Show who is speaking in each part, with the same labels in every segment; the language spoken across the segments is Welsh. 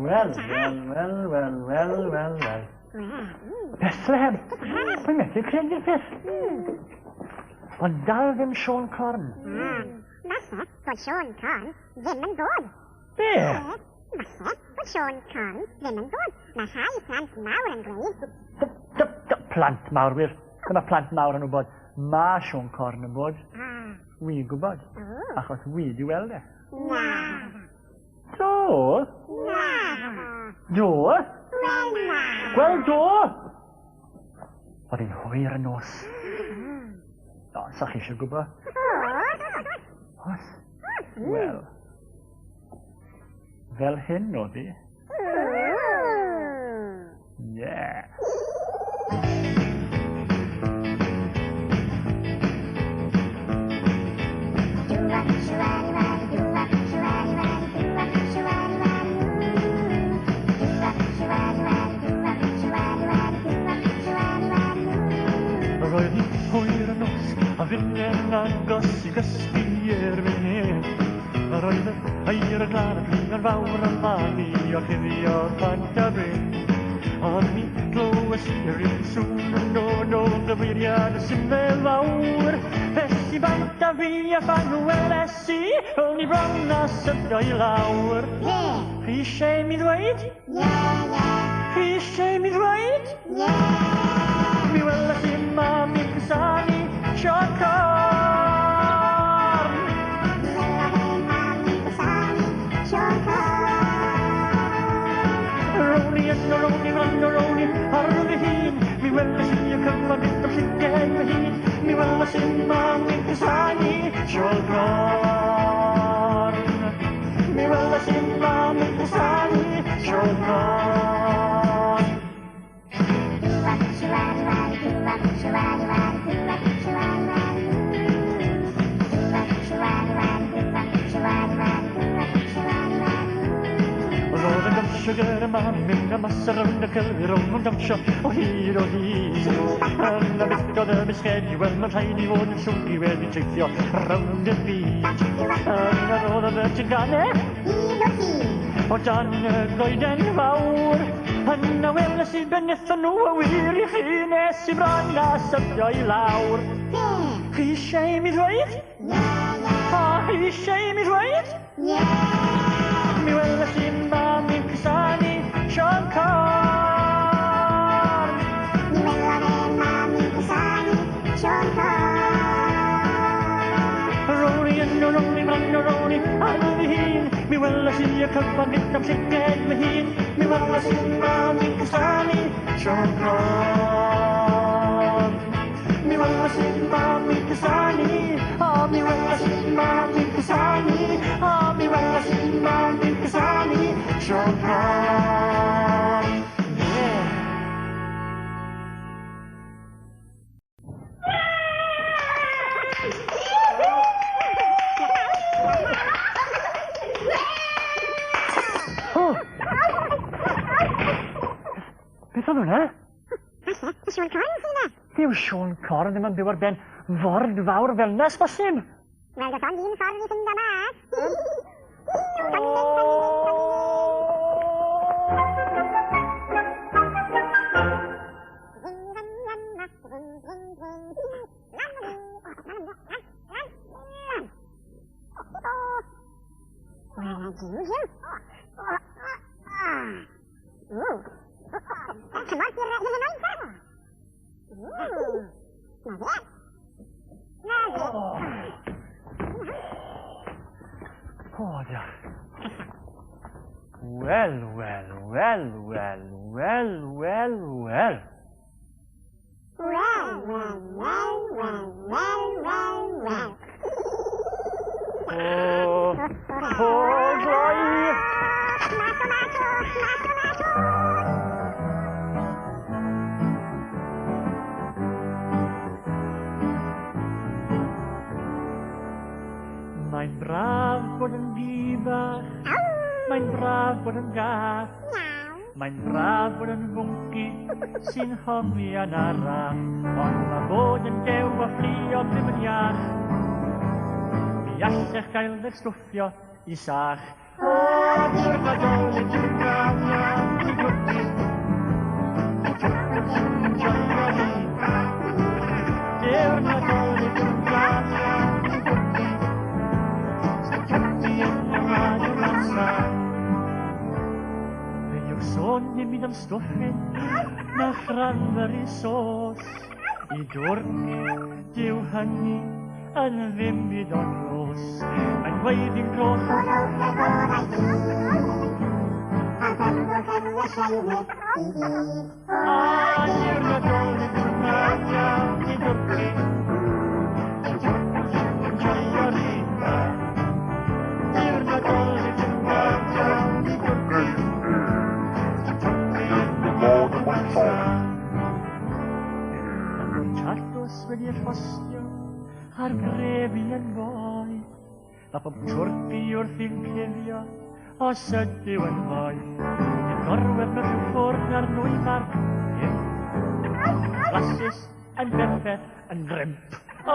Speaker 1: Wel. Bethlehem. Mae'n methu credu'r peth. Ond dal ddim Sion Corn.
Speaker 2: Falle bod Sion Corn ddim yn dod.
Speaker 1: Be?
Speaker 2: Falle bod Sion Corn ddim yn dod. Mae rhai plant mawr yn gweud.
Speaker 1: Plant mawr wir. Dyma plant mawr yn wybod. Mae Sion Corn yn bod. Wi'n gwybod. Achos wi di weld e.
Speaker 2: Na.
Speaker 1: Do?
Speaker 2: Na.
Speaker 1: Do?
Speaker 2: Wel na.
Speaker 1: Wel do? Oedd hi'n hwyr y nos. O, sa chi eisiau gwybod? Os? Wel. Fel hyn oedd hi. Yeah. Roedd hi'n hwyr y nos, a fynnen agos I gysgu erbyn hyn. Roedd y air y glan y bling yn fawr yn mani o chyddio plant a bryn. Ond mi glywes i'r un sŵn yn dod o gyfeiriad y syml fawr. Felly bant a fi a fan weles I, o'n I bron a sybio I lawr. Chi eisiau mi ddweud? Chi eisiau mi ddweud? Mi weles I mam i'n cysanu Sion Corn. Rowni yn o rowni fran o rowni ar y hun. Mi weles I y cyfan i'n llyged fy hun. Mi weles I mam i'n cysanu Sion Corn. Mi weles I mam i'n cysanu Sion Corn. Roedd yn dawnsio gyda mam mynd a mas ar rownd y cylwyr rownd yn dawnsio o hyd o hyd. Yn y byth oedd y bisgedi, wel mae'n rhaid I fod yn siwg I wedi teithio rownd y byd. Yn yr oedd y virgin ganau o dan y goeden fawr. Yn y weles I benethon nhw a wir I chi nes I bron a sybio I lawr. Chi eisiau mi ddweud? Chi eisiau mi ddweud? Mi weles I mam i'n cysanu Sion Corn. Rowni yn o rowni fran o rowni ar y hun. Mi weles I y cyfan i'n am llyged fy hun. Mi weles I mam i'n cysanu Sion Corn. Mi weles I mam i'n cysanu. Mi weles I mam i'n cysanu. Mi weles I mam i'n cysanu Sion Corn. Beth oedd hwnna?
Speaker 2: Sion Corn sy'n na.
Speaker 1: Dyw Sion Corn ddim yn byw ar ben ford fawr fel nes bosib.
Speaker 2: Wel, does ond un ffordd I ffind o mas.
Speaker 1: Mae'n braf bod yn dibach, mae'n braf bod yn gall, mae'n braf bod yn fwnci sy'n hongi yn arall, ond mae bod yn dew a fflio ddim yn iach. Mi allech gael eich stwffio isach. Di'r Nadolig yw'r grafiad i gwrdd. Di'r Nadolig yw'r grafiad i gwrdd. Sy'n cyrti yn y radio amser. Fe yw'r sôn i mynd am stwffyn na chranfer i sos. I dwrni diw hynny yn ddim byd o'n ros. Mae'n gweud i'n gros. A di'r Nadolig yw'r grafiad i gwrdd. Yn joio rita. Di'r Nadolig yw'r grafiad i gwrdd. Chartos wedi'r ffostio a'r grefi yn fwy. A bob twrpi wrth i'n cuddio os ydyw yn fwy. I'n gorwedd mewn rhyw ffwrdd ar nwy marc. Flasus yn berffedd yn grimp. O,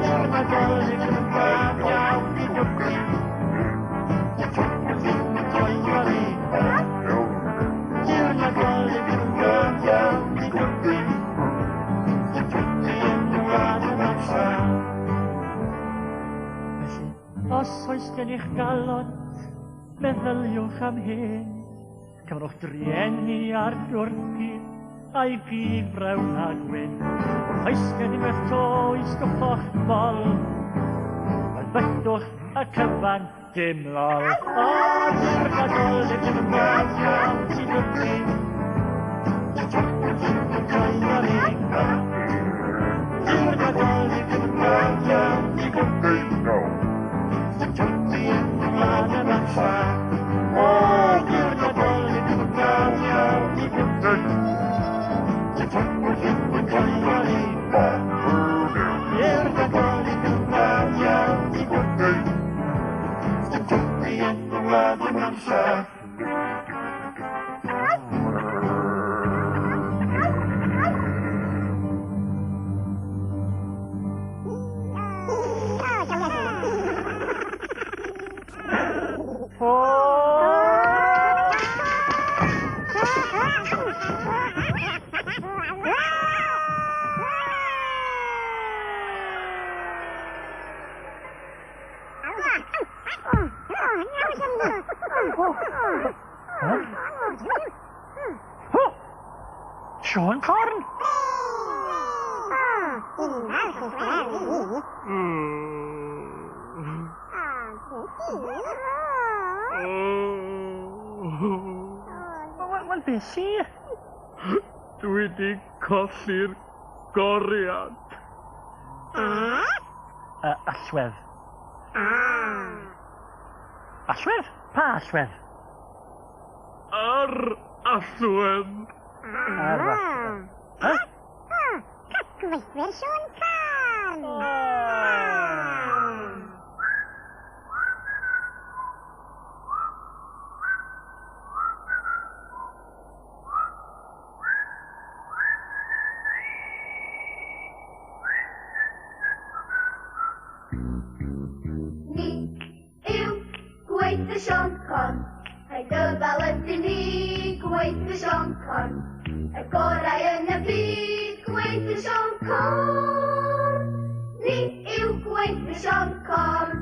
Speaker 1: di'r Nadolig yw'r grafiad i gwrdd. Joio rita. Di'r Nadolig yw'r grafiad i gwrdd. Felly, os oes gennych galon, meddyliwch am hyn. Cyfrwch drienni ar dwrpi a'i gifrewn a gwyn. Wrth oes gennych toes gwffoch bol, fel bydwch y cyfan dim lol. O, di'r Nadolig yw'r grafiad i gwrdd. Joio rita. Di'r Nadolig yw'r grafiad i gwrdd. Jyngdi yn y wlad yn amser. O, di'r Nadolig yw'r grafiad i gwrdd. Joio rita. Di'r Nadolig yw'r grafiad i gwrdd. Jyngdi yn y wlad yn amser. Sean Corn! Wel, beth si? Dwi di colli'r goriad. Allwedd. Allwedd? Pa allwedd? Ar allwedd. Ar allwedd.
Speaker 2: Cacgweithwyr Sean Corn!
Speaker 3: Ni yw gweithwyr Sean Corn. Rhaid dyfal ydyn ni gweithwyr Sean Corn. Y gorau yn y byd gweithwyr Sean Corn. Ni yw gweithwyr Sean Corn.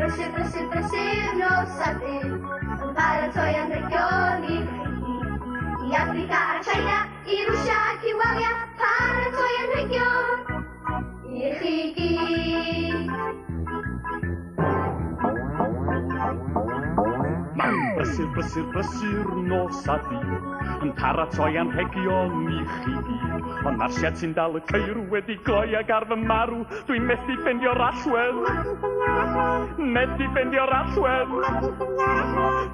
Speaker 3: Brysur nos a dydd yn paratoi anrhegion i chi. I Africa a China, i Rwsia ac i Walia, paratoi anrhegion i chi gyd.
Speaker 1: Brysur nos a dydd yn paratoi anrhegion i chi gyd. Ond mae'r siad sy'n dal y ceirw wedi gloi ag ar fy marw. Dwi'n methu ffeindio'r allwedd. Methu ffeindio'r allwedd.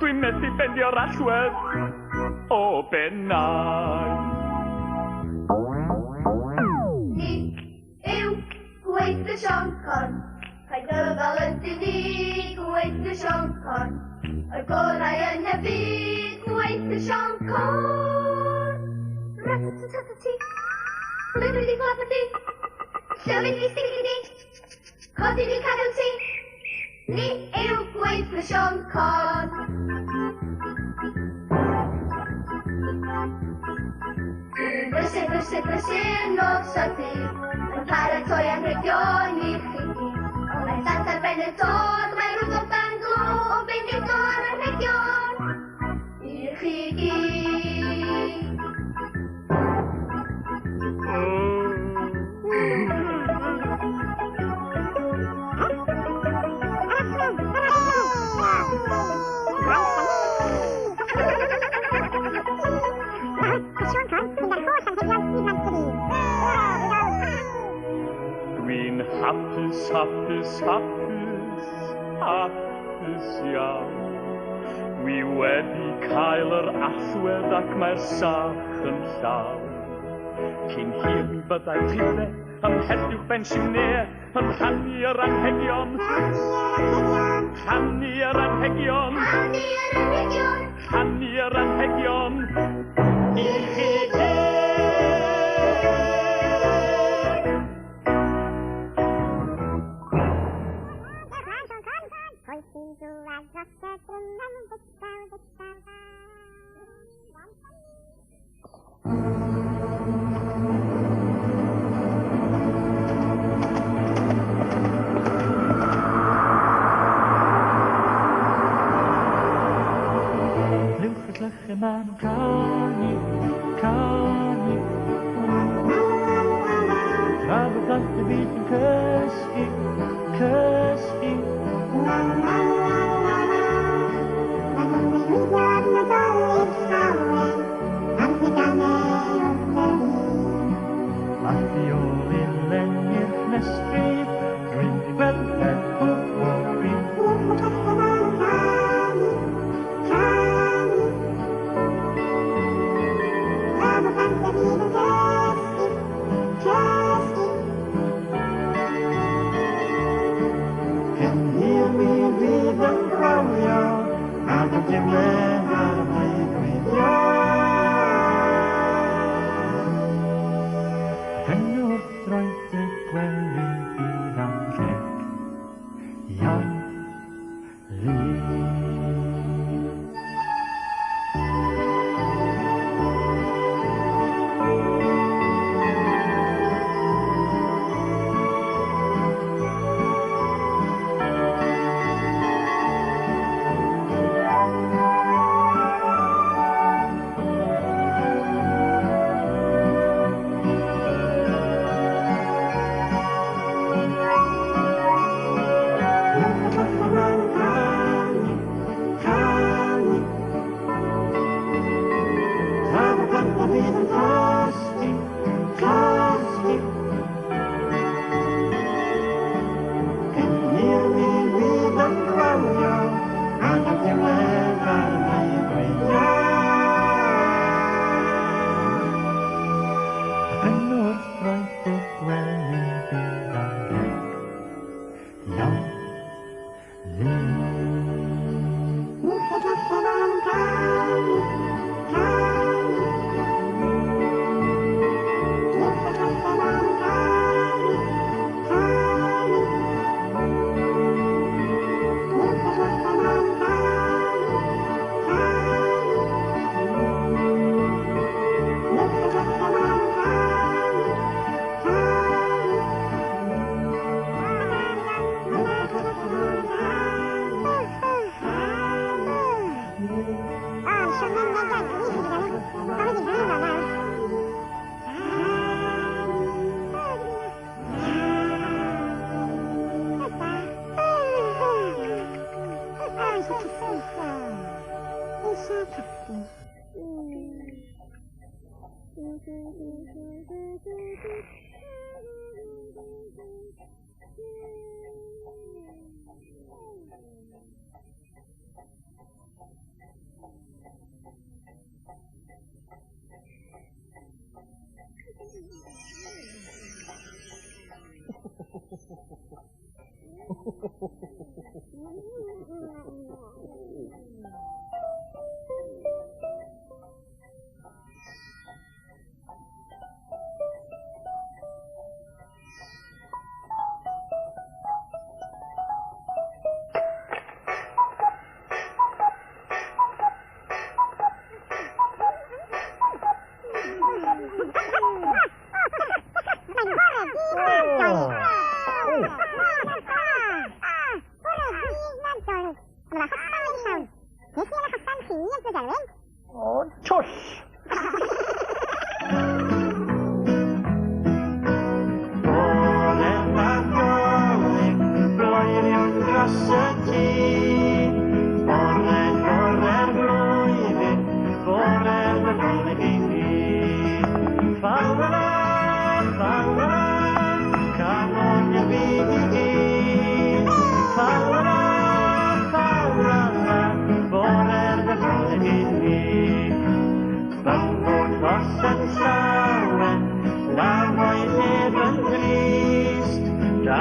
Speaker 1: Dwi'n methu ffeindio'r allwedd. O bennau.
Speaker 3: Ni yw gweithwyr Sean Corn. Rhaid dyfal ydyn ni gweithwyr Sean Corn. Y gorau yn y byd gweithwyr Sean Corn. Rat-a-tat-a-ti, blydwyd i glap-a-ti. Shove-it-dee, stick-it-dee. Cod-dee-dee-cadw-tee. Ni yw gweithio Sion Con. Brysur, brysur, brysur, nos o'r dydd. Yn paratoi anrhegion i chi gyd. Mae'n dant ar ben y dod, mae rhywbeth dan glo o bendigon anrhegion i'r chi gyd.
Speaker 1: Dwi'n hapus, hapus, hapus, hapus iawn. Dwi wedi cael yr allwedd ac mae'r sach yn llawn. Cyn hir mi byddai rhywle ymhell uwch bensiwnau yn rhannu yr anhegion. Rhannu yr anhegion. Rhannu yr anhegion. I chi gyd. Lwch ydlych yma'n canu, canu.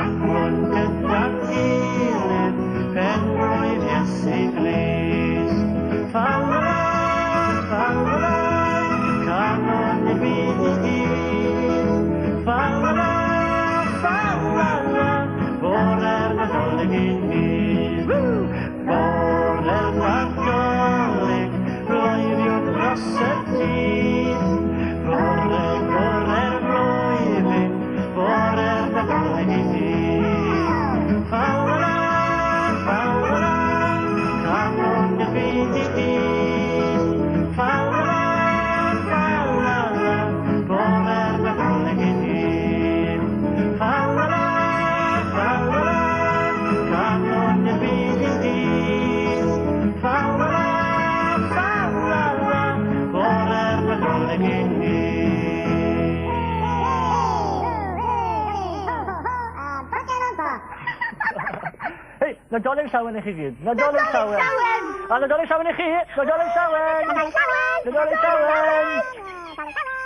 Speaker 1: Rhagfron gyda'n gilydd, penblwydd Iesu Grist. Fawla, fawla, canon y byd I gyd. Fawla, fawla, bore'r Nadolig I ni. Bore'r Nadolig, roeddiwn dros y dydd. Bore'r flwyddyn, bore'r Nadolig I ni. Fawla, fawla, canon y byd I gyd. Fawla, fawla, bore'r Nadolig I ni. Fawla, fawla, canon y byd I gyd. Fawla, fawla, bore'r Nadolig I ni. Hei, Nadolig Llawen I chi gyd. Nadolig Llawen. A Nadolig Llawen I chi. Nadolig Llawen.
Speaker 2: Nadolig Llawen.
Speaker 1: Nadolig Llawen.
Speaker 2: Nadolig Llawen.